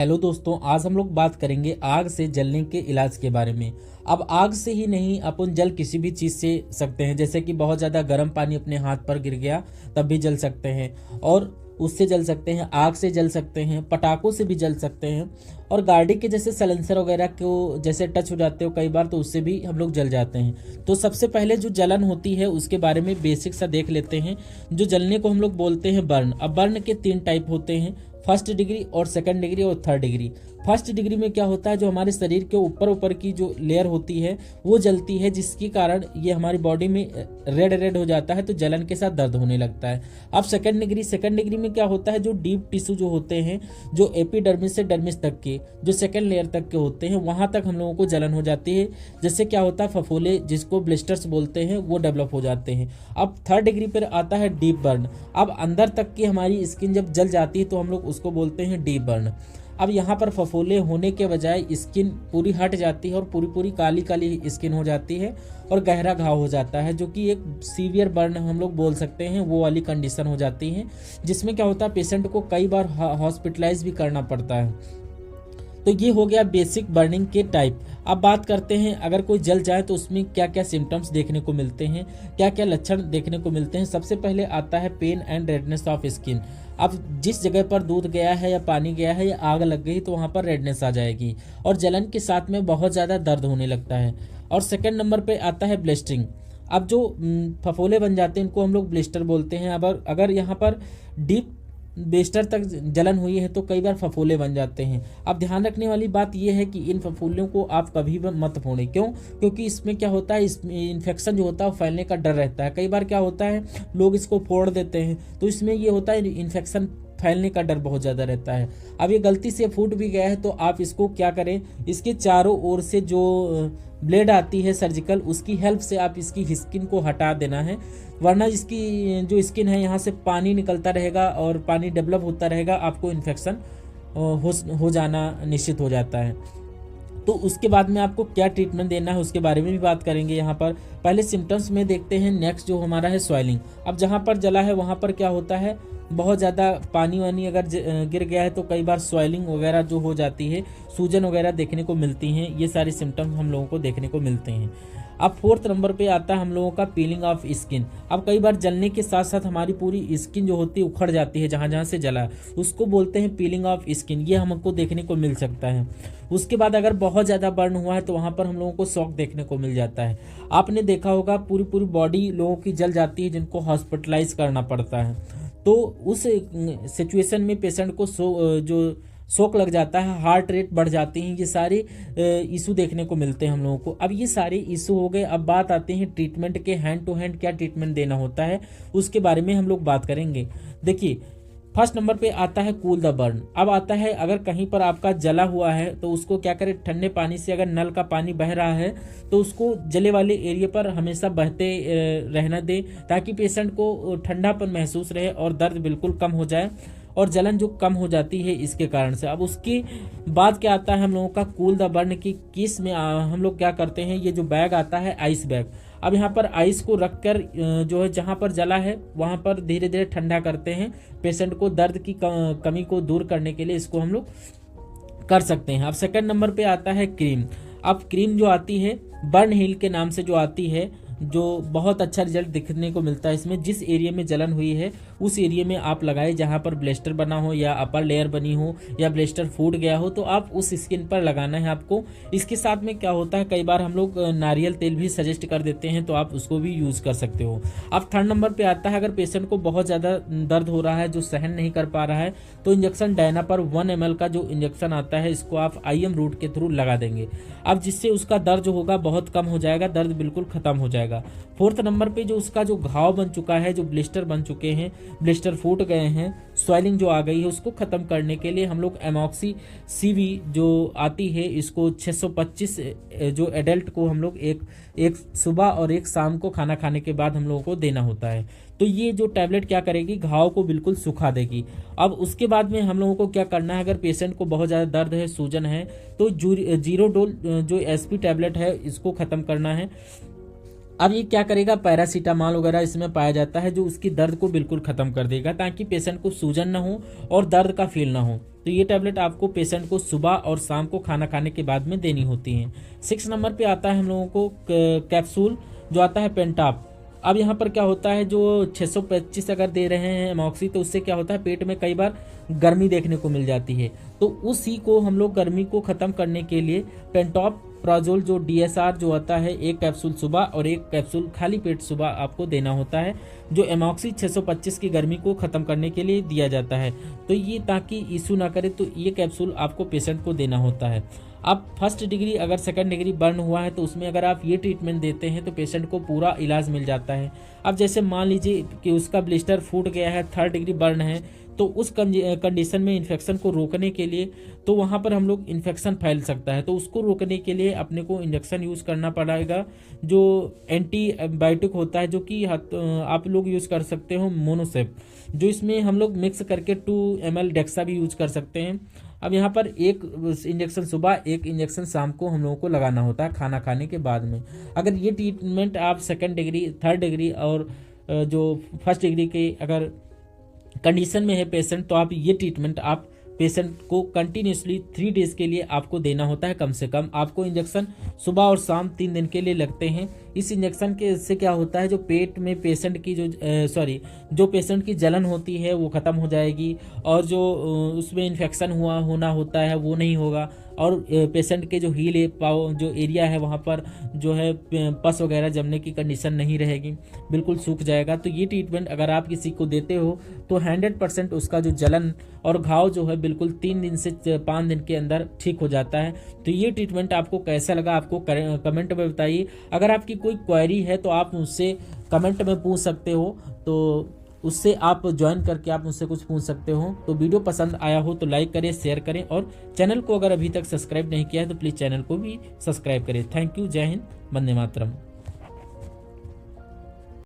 Hello दोस्तों, आज हम लोग बात करेंगे आग से जलने के इलाज के बारे में। अब आग से ही नहीं, अपन जल किसी भी चीज़ से सकते हैं। जैसे कि बहुत ज़्यादा गर्म पानी अपने हाथ पर गिर गया तब भी जल सकते हैं, और उससे जल सकते हैं, आग से जल सकते हैं, पटाखों से भी जल सकते हैं, और गाड़ी के जैसे सलेंसर वगैरह को जैसे टच हो जाते हो कई बार, तो उससे भी हम लोग जल जाते हैं। तो सबसे पहले जो जलन होती है उसके बारे में बेसिक सा देख लेते हैं। जो जलने को हम लोग बोलते हैं बर्न। अब बर्न के 3 टाइप होते हैं, फर्स्ट डिग्री और सेकंड डिग्री और थर्ड डिग्री। फर्स्ट डिग्री में क्या होता है, जो हमारे शरीर के ऊपर ऊपर की जो लेयर होती है वो जलती है, जिसके कारण ये हमारी बॉडी में रेड रेड हो जाता है, तो जलन के साथ दर्द होने लगता है। अब सेकंड डिग्री में क्या होता है, जो डीप टिश्यू जो होते हैं, जो एपिडर्मिस से डर्मिस तक के, जो सेकंड लेयर तक के होते हैं, वहां तक हम लोगों को जलन हो जाती है। जैसे क्या होता है, फफोले जिसको ब्लिस्टर्स बोलते हैं, वो डेवलप हो जाते हैं। अब थर्ड डिग्री पर आता है डीप बर्न। अब अंदर तक की हमारी स्किन जब जल जाती है तो हम लोग उसको बोलते हैं डीप बर्न। अब यहाँ पर फफोले होने के बजाय स्किन पूरी हट जाती है और पूरी पूरी काली काली स्किन हो जाती है और गहरा घाव हो जाता है, जो कि एक सीवियर बर्न हम लोग बोल सकते हैं, वो वाली कंडीशन हो जाती है, जिसमें क्या होता है पेशेंट को कई बार हॉस्पिटलाइज भी करना पड़ता है। तो ये हो गया बेसिक बर्निंग के टाइप। अब बात करते हैं अगर कोई जल जाए तो उसमें क्या क्या सिम्टम्स देखने को मिलते हैं, क्या क्या लक्षण देखने को मिलते हैं। सबसे पहले आता है pain and redness of skin. अब जिस जगह पर दूध गया है या पानी गया है या आग लग गई तो वहाँ पर रेडनेस आ जाएगी, और जलन के साथ में बहुत ज़्यादा दर्द होने लगता है। और सेकंड नंबर पे आता है ब्लिस्टरिंग। अब जो फफोले बन जाते हैं इनको हम लोग ब्लिस्टर बोलते हैं। अब अगर यहाँ पर डीप बेस्टर तक जलन हुई है तो कई बार फफोले बन जाते हैं। अब ध्यान रखने वाली बात यह है कि इन फफोलियों को आप कभी भी मत फोड़ें। क्यों? क्योंकि इसमें क्या होता है, इसमें इन्फेक्शन जो होता है वो फैलने का डर रहता है। कई बार क्या होता है, लोग इसको फोड़ देते हैं, तो इसमें ये होता है इन्फेक्शन फैलने का डर बहुत ज़्यादा रहता है। अब ये गलती से फूट भी गया है तो आप इसको क्या करें, इसके चारों ओर से जो ब्लेड आती है सर्जिकल, उसकी हेल्प से आप इसकी स्किन को हटा देना है, वरना इसकी जो स्किन है यहाँ से पानी निकलता रहेगा और पानी डेवलप होता रहेगा, आपको इन्फेक्शन हो जाना निश्चित हो जाता है। तो उसके बाद में आपको क्या ट्रीटमेंट देना है उसके बारे में भी बात करेंगे। यहाँ पर पहले सिम्टम्स में देखते हैं। नेक्स्ट जो हमारा है स्वेलिंग। अब जहाँ पर जला है वहाँ पर क्या होता है, बहुत ज़्यादा पानी वानी अगर गिर गया है तो कई बार स्वेलिंग वगैरह जो हो जाती है, सूजन वगैरह देखने को मिलती हैं। ये सारे सिम्टम्स हम लोगों को देखने को मिलते हैं। अब फोर्थ नंबर पे आता है हम लोगों का पीलिंग ऑफ स्किन। अब कई बार जलने के साथ साथ हमारी पूरी स्किन जो होती है उखड़ जाती है, जहाँ जहाँ से जला है उसको बोलते हैं पीलिंग ऑफ स्किन। ये हमको देखने को मिल सकता है। उसके बाद अगर बहुत ज़्यादा बर्न हुआ है तो वहाँ पर हम लोगों को शॉक देखने को मिल जाता है। आपने देखा होगा पूरी पूरी बॉडी लोगों की जल जाती है जिनको हॉस्पिटलाइज करना पड़ता है। तो उस सिचुएशन में पेशेंट को जो शॉक लग जाता है, हार्ट रेट बढ़ जाती हैं, ये सारे इशू देखने को मिलते हैं हम लोगों को। अब ये सारे इशू हो गए। अब बात आते हैं ट्रीटमेंट के, हैंड टू हैंड क्या ट्रीटमेंट देना होता है उसके बारे में हम लोग बात करेंगे। देखिए, फर्स्ट नंबर पे आता है कूल द बर्न। अब आता है अगर कहीं पर आपका जला हुआ है तो उसको क्या करें, ठंडे पानी से, अगर नल का पानी बह रहा है तो उसको जले वाले एरिया पर हमेशा बहते रहना दे, ताकि पेशेंट को ठंडापन महसूस रहे और दर्द बिल्कुल कम हो जाए और जलन जो कम हो जाती है इसके कारण से। अब उसके बाद क्या आता है हम लोगों का कूल द बर्न की केस में हम लोग क्या करते हैं, ये जो बैग आता है आइस बैग। अब यहाँ पर आइस को रखकर जो है जहाँ पर जला है वहाँ पर धीरे धीरे ठंडा करते हैं पेशेंट को, दर्द की कमी को दूर करने के लिए इसको हम लोग कर सकते हैं। अब सेकंड नंबर पे आता है क्रीम। अब क्रीम जो आती है बर्न हील के नाम से जो आती है, जो बहुत अच्छा रिजल्ट दिखने को मिलता है इसमें। जिस एरिया में जलन हुई है उस एरिया में आप लगाए, जहाँ पर ब्लिस्टर बना हो या अपर लेयर बनी हो या ब्लिस्टर फूट गया हो, तो आप उस स्किन पर लगाना है आपको। इसके साथ में क्या होता है, कई बार हम लोग नारियल तेल भी सजेस्ट कर देते हैं, तो आप उसको भी यूज़ कर सकते हो। अब थर्ड नंबर पे आता है अगर पेशेंट को बहुत ज़्यादा दर्द हो रहा है, जो सहन नहीं कर पा रहा है, तो इंजेक्शन डायना पर 1 ml का जो इंजेक्शन आता है इसको आप IM रूट के थ्रू लगा देंगे। अब जिससे उसका दर्द जो होगा बहुत कम हो जाएगा, दर्द बिल्कुल खत्म हो जाएगा। फोर्थ नंबर पे जो उसका जो घाव बन चुका है, जो ब्लिस्टर बन चुके हैं, ब्लिस्टर फूट गए हैं, स्वेलिंग जो आ गई है, उसको खत्म करने के लिए हम लोग एमॉक्सी CV जो आती है इसको 625 जो एडल्ट को हम लोग एक सुबह और एक शाम को खाना खाने के बाद हम लोगों को देना होता है। तो ये जो टैबलेट क्या करेगी, घाव को बिल्कुल सुखा देगी। अब उसके बाद में हम लोगों को क्या करना है, अगर पेशेंट को बहुत ज़्यादा दर्द है, सूजन है, तो जीरो डोल जो SP टैबलेट है इसको ख़त्म करना है। अब ये क्या करेगा, पैरासीटामॉल वगैरह इसमें पाया जाता है जो उसकी दर्द को बिल्कुल ख़त्म कर देगा, ताकि पेशेंट को सूजन ना हो और दर्द का फील ना हो। तो ये टैबलेट आपको पेशेंट को सुबह और शाम को खाना खाने के बाद में देनी होती हैं। 6 नंबर पे आता है हम लोगों को कैप्सूल जो आता है पेंटाप। अब यहाँ पर क्या होता है, जो 625 अगर दे रहे हैं एमॉक्सी, तो उससे क्या होता है, पेट में कई बार गर्मी देखने को मिल जाती है। तो उसी को हम लोग गर्मी को ख़त्म करने के लिए पेंटॉप प्राजोल जो DSR जो आता है, एक कैप्सूल सुबह और एक कैप्सूल खाली पेट सुबह आपको देना होता है, जो एमॉक्सी 625 की गर्मी को ख़त्म करने के लिए दिया जाता है। तो ये ताकि इशू ना करे, तो ये कैप्सूल आपको पेशेंट को देना होता है। अब फर्स्ट डिग्री अगर सेकंड डिग्री बर्न हुआ है तो उसमें अगर आप ये ट्रीटमेंट देते हैं तो पेशेंट को पूरा इलाज मिल जाता है। अब जैसे मान लीजिए कि उसका ब्लिस्टर फूट गया है, थर्ड डिग्री बर्न है, तो उस कंडीशन में इन्फेक्शन को रोकने के लिए, तो वहाँ पर हम लोग इन्फेक्शन फैल सकता है, तो उसको रोकने के लिए अपने को इंजेक्शन यूज़ करना पड़ेगा, जो एंटीबायोटिक होता है, जो कि आप लोग यूज़ कर सकते हो मोनोसेप, जो इसमें हम लोग मिक्स करके 2 ml डेक्सा भी यूज कर सकते हैं। अब यहाँ पर एक इंजेक्शन सुबह, एक इंजेक्शन शाम को हम लोगों को लगाना होता है खाना खाने के बाद में। अगर ये ट्रीटमेंट आप सेकंड डिग्री, थर्ड डिग्री और जो फर्स्ट डिग्री के अगर कंडीशन में है पेशेंट, तो आप ये ट्रीटमेंट आप पेशेंट को कंटिन्यूसली 3 डेज के लिए आपको देना होता है। कम से कम आपको इंजेक्शन सुबह और शाम 3 दिन के लिए लगते हैं। इस इंजेक्शन के से क्या होता है, जो पेट में पेशेंट की जो पेशेंट की जलन होती है वो ख़त्म हो जाएगी, और जो उसमें इन्फेक्शन होना होता है वो नहीं होगा, और पेशेंट के जो जो एरिया है वहाँ पर जो है पस वगैरह जमने की कंडीशन नहीं रहेगी, बिल्कुल सूख जाएगा। तो ये ट्रीटमेंट अगर आप किसी को देते हो तो 100% उसका जो जलन और घाव जो है बिल्कुल 3 दिन से 5 दिन के अंदर ठीक हो जाता है। तो ये ट्रीटमेंट आपको कैसा लगा, आपको कमेंट में बताइए। अगर आपकी कोई क्वेरी है तो आप मुझसे कमेंट में पूछ सकते हो, तो उससे आप ज्वाइन करके आप मुझसे कुछ पूछ सकते हो। तो वीडियो पसंद आया हो तो लाइक करें, शेयर करें, और चैनल को अगर अभी तक सब्सक्राइब नहीं किया है तो प्लीज़ चैनल को भी सब्सक्राइब करें। Thank you. जय हिंद, वंदे मातरम।